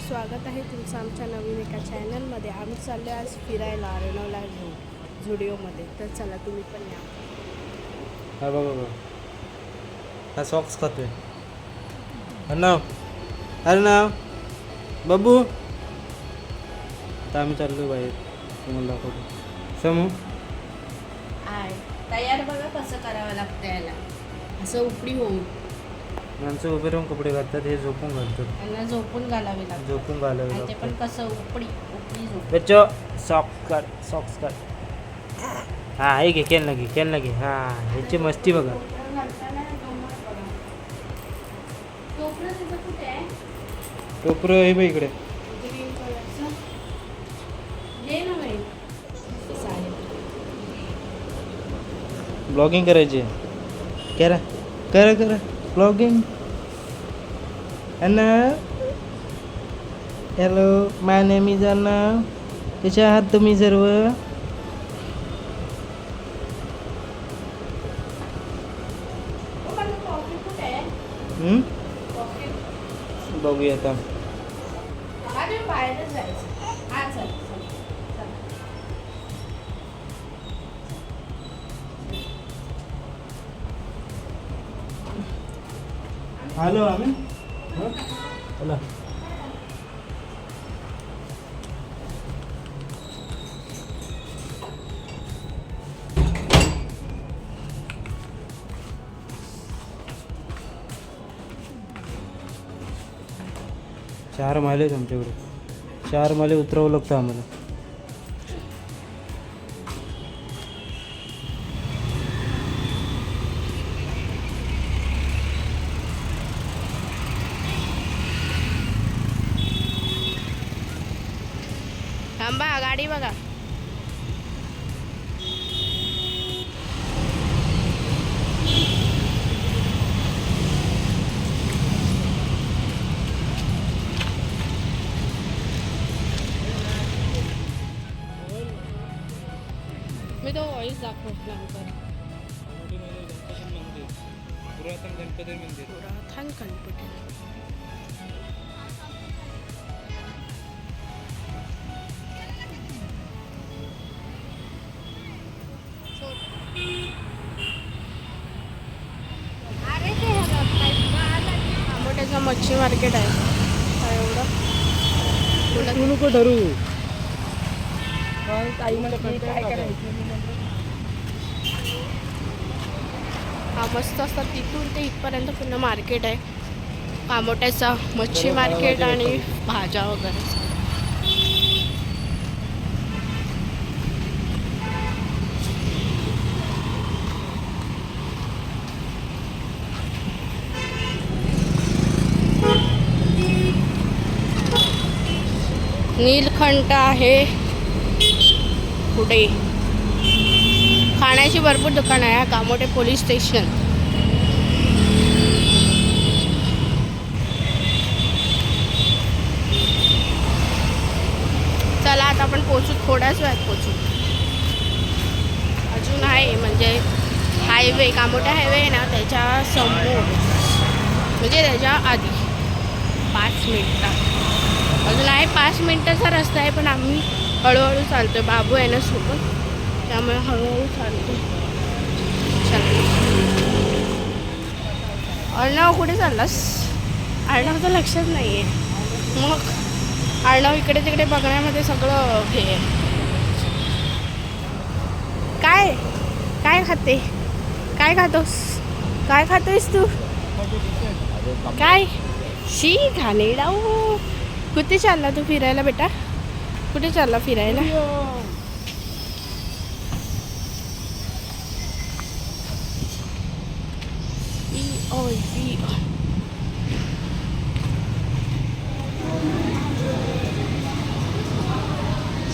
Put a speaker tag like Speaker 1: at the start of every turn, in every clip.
Speaker 1: स्वागत आहे तुमचं आमच्या नवीन एका चॅनलमध्ये. आम्ही चाललो आज फिरायला अर्णवला झुडिओमध्ये. तर चला तुम्ही पण या.
Speaker 2: हा बघा बघा, हा सॉक्स खातोय. अर्णव अर्णव बाबू, आता आम्ही चाललो बाहेर, तुम्हाला दाखवतो. समू
Speaker 1: आहे तयार बघा कसं करावं लागतं याला, असं उपडी होऊन.
Speaker 2: माणसं उभे राहून कपडे घालतात, हे झोपून घालतात.
Speaker 1: त्यांना झोपून घालावे लागतं.
Speaker 2: झोपून घालावे
Speaker 1: आणि ते पण
Speaker 2: लागतात.
Speaker 1: कसं उपडी उपडी झोप.
Speaker 2: बच्चो सॉक्स काढ, सॉक्स काढ. हा हे घे, केन लगे हा, ह्याची मस्ती बघा. टोपरं हे बघ इकडे.
Speaker 1: ग्रीन कलरचं घे ना बाई.
Speaker 2: ब्लॉगिंग करायची. करा करा करा blogging. Arnav hello, my name is Arnav. कसे आहात तुम्ही सर्व? बघूया आता.
Speaker 1: बाहेरच जायचं. हा चल चल.
Speaker 2: हॅलो आम्ही बोला. 4 माले आहेत आमच्याकडे. 4 माले उतरावं लागतं आम्हाला.
Speaker 1: थांबा, गाडी बघा. मी तो व्हॉइस दाखवला नंतर.
Speaker 2: पुरातन गणपती मंदिर.
Speaker 1: पुरातन गणपती. मोठ्याचं मच्छी मार्केट आहे. काय एवढं
Speaker 2: तू नको ठरू.
Speaker 1: काय करायचं. हा मस्त असतात. तिथून ते इथपर्यंत पूर्ण मार्केट आहे. कामोट्याचा मच्छी मार्केट आणि भाज्या वगैरे. नीलकंठ आहे पुढे. खाण्याची भरपूर दुकान आहे. Kamothe police station. चला आता आपण पोचू, थोड्याच वेळात पोचू. अजून आहे म्हणजे हायवे, कामोटे हायवे आहे ना, त्याच्या समोर म्हणजे त्याच्या आधी 5 मिनिटं अजून आहे. 5 मिनिटाचा रस्ता आहे, पण आम्ही हळूहळू चालतोय. बाबू आहे ना सोबत, त्यामुळे हळूहळू चालतो. चल अर्णव, कुठे चाललास? अर्णवचं लक्षच नाही आहे. मग अर्णव इकडे तिकडे बघण्यामध्ये सगळं हे आहे. काय काय खाते? काय खातोस? काय खातोयस तू? काय शी घाणेरडा. कुठे चालला तू फिरायला बेटा? कुठे चालला फिरायला?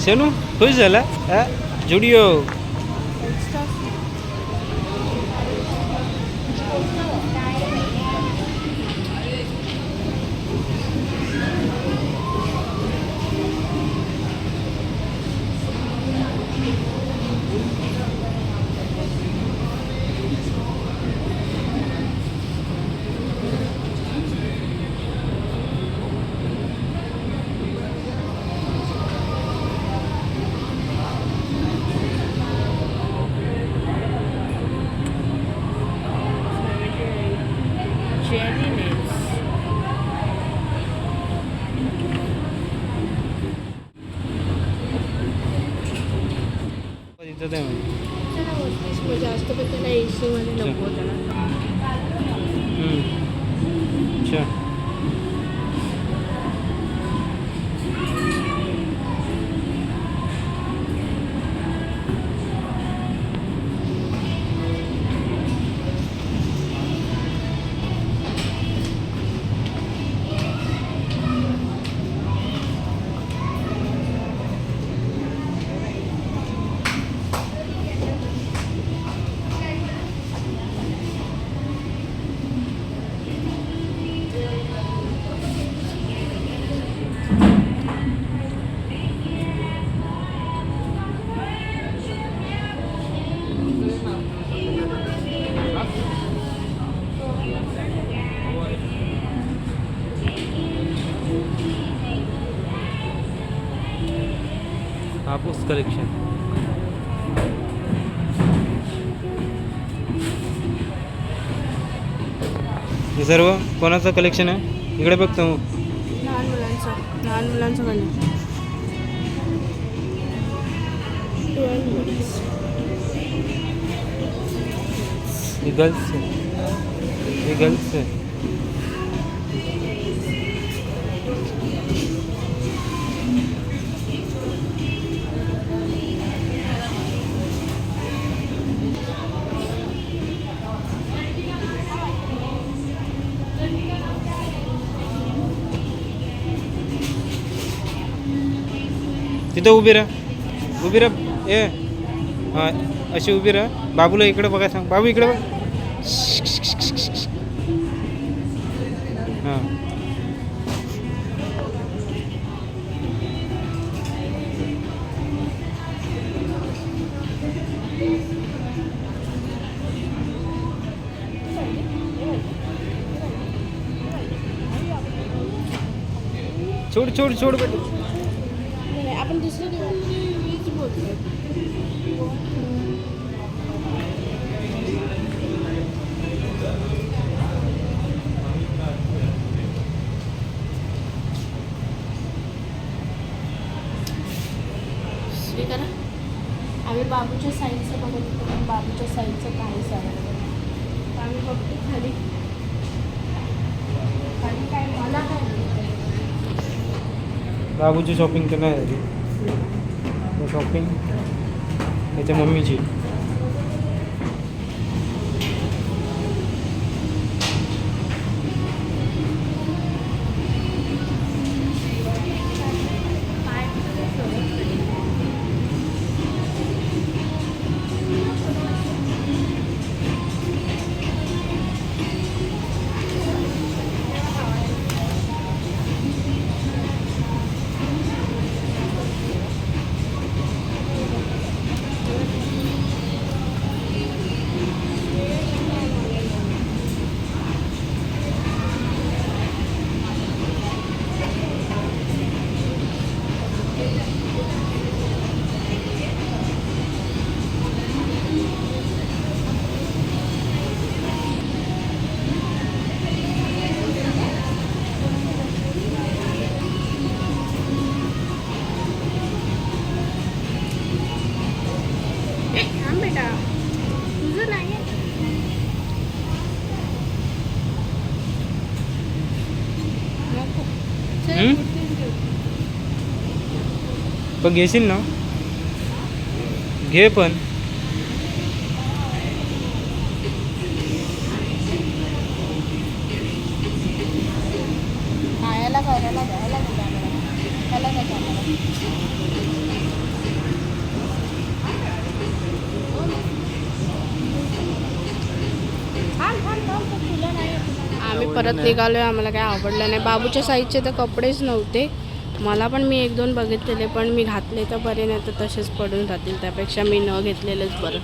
Speaker 2: शेनू खुश झाला. जुडिओ आहे म्हणजे.
Speaker 1: त्याला 32 म्हणजे जास्त पण त्याला AC मध्ये नको त्याला.
Speaker 2: अच्छा. हापूस कलेक्शन. हे सर्व कोणाचं कलेक्शन आहे? इकडे बघतो मग.
Speaker 1: लहान मुलांचं कलेक्शन.
Speaker 2: हे गर्ल्स आहे. हे गर्ल्स आहे. तिथं उभी राहा ए. हां अशी उभी राहा. बाबूला इकडे बघा सांग. बाबू इकडे बघ. हां छोड बेटा.
Speaker 1: आपण दुसरं प्लीज बोलतो. करा. आम्ही बाबूच्या साईडचं बघत होतो पण बाबूच्या साईडचं काहीच आवडलं. आम्ही बघतो खाली खाली काय मला काय
Speaker 2: बाबूची शॉपिंग तर नाही झाली. शॉपिंग त्याच्या मम्मीची.
Speaker 1: बेटा तुझं नाही आहे.
Speaker 2: पण घेशील ना. घे पण.
Speaker 1: खायला करायला द्यायला त्याला काय आम्ही परत निघालो आहे. आम्हाला काय आवडलं नाही. बाबूच्या साईजचे तर कपडेच नव्हते. मला पण मी 1-2 बघितलेले पण मी घातले तर बरे नाही तर तसेच पडून राहतील. त्यापेक्षा मी न घेतलेलंच बरं.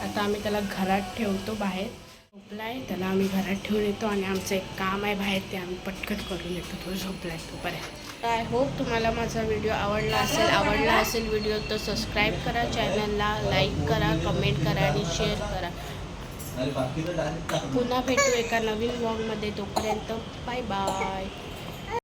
Speaker 1: आता आम्ही त्याला घरात ठेवतो. बाहेर झोपलाय त्याला आम्ही घरात ठेवून येतो आणि आमचं एक काम आहे बाहेर ते आम्ही पटकन करून येतो. तो झोपलाय तोपर्यंत. आय होप तुम्हाला माझा व्हिडिओ आवडला असेल व्हिडिओ तर सबस्क्राईब करा, चॅनलला लाईक करा, कमेंट करा आणि शेअर करा पुन्हा भेटू एका नवीन व्लॉगमध्ये. तोपर्यंत बाय बाय.